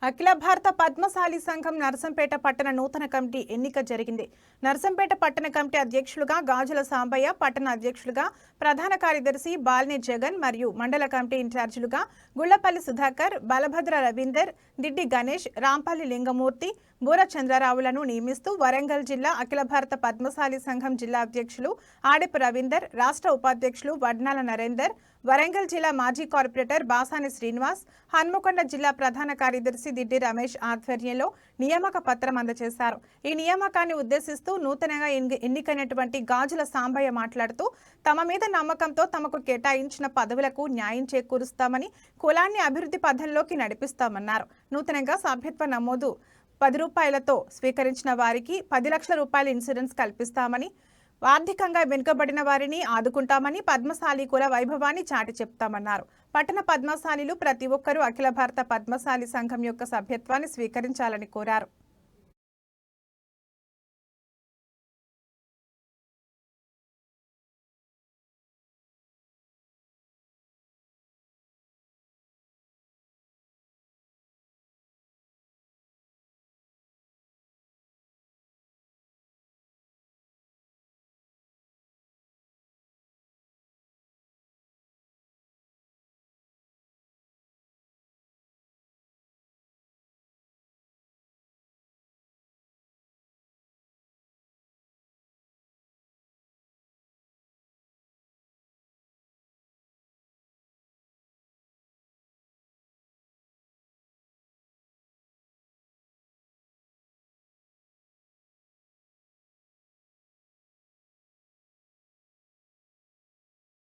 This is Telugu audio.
అఖిల భారత పద్మశాలి సంఘం నర్సంపేట పట్టణ నూతన కమిటీ ఎన్నిక జరిగింది. నర్సంపేట పట్టణ కమిటీ అధ్యక్షులుగా గాజుల సాంబయ్య, పట్టణ అధ్యక్షులుగా ప్రధాన కార్యదర్శి బాల్ని జగన్ మరియు మండల కమిటీ ఇన్ఛార్జీలుగా గుళ్లపల్లి సుధాకర్, బలభద్ర రవీందర్, దిడ్డి గణేష్, రాంపల్లి లింగమూర్తి, బూర చంద్రరావులను నియమిస్తూ వరంగల్ జిల్లా అఖిల భారత పద్మశాలి సంఘం జిల్లా అధ్యక్షులు ఆడిపు రవీందర్, రాష్ట్ర ఉపాధ్యక్షులు వడ్నాల నరేందర్, వరంగల్ జిల్లా మాజీ కార్పొరేటర్ బాసాని శ్రీనివాస్, హన్మకొండ జిల్లా ప్రధాన కార్యదర్శి దిడ్డి రమేష్ ఆధ్వర్యంలో నియామక పత్రం అందజేశారు. ఈ నియామకాన్ని ఉద్దేశిస్తూ నూతనంగా ఎన్నికైనటువంటి గాజుల సాంబయ్య మాట్లాడుతూ తమ మీద నమ్మకంతో తమకు కేటాయించిన పదవులకు న్యాయం చేకూరుస్తామని, కులాన్ని అభివృద్ధి పథంలోకి నడిపిస్తామన్నారు. నూతనంగా సభ్యత్వ నమోదు 10 రూపాయలతో స్వీకరించిన వారికి 10 లక్షల రూపాయల ఇన్సూరెన్స్ కల్పిస్తామని, ఆర్థికంగా వెనుకబడిన వారిని ఆదుకుంటామని, పద్మశాలి కుల వైభవాన్ని చాటి చెప్తామన్నారు. పట్టణ పద్మశాలీలు ప్రతి ఒక్కరూ అఖిల భారత పద్మశాలి సంఘం యొక్క సభ్యత్వాన్ని స్వీకరించాలని కోరారు.